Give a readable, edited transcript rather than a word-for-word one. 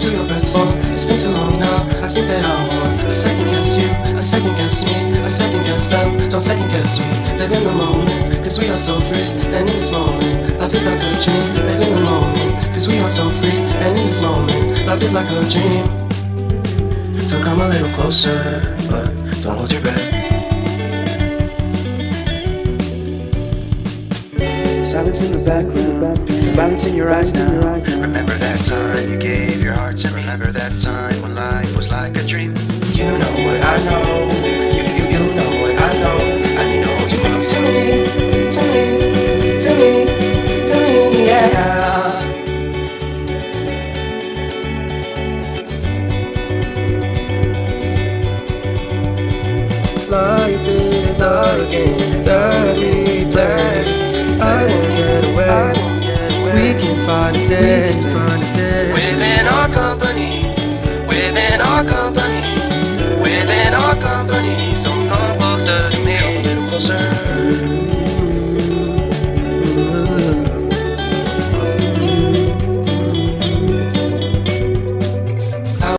to your breath for. It's been too long now, I think that I want a second guess you, a second guess me, a second guess them. Don't second guess me, live in the moment, cause we are so free. And in this moment, life is like a dream. Live in the moment, cause we are so free. And in this moment, life is like a dream. So come a little closer, but don't hold your breath. Silence in the background, violence in your eyes now. Remember that time you gave your heart to me. Remember that time when life was like a dream. You know what I know, you know what I know. I need to hold you close to me, to me, to me, to me, yeah. Life is a game that we play. I won't get away. We can find a safe Within our company, within our company, within our company. So come closer to me, a little closer.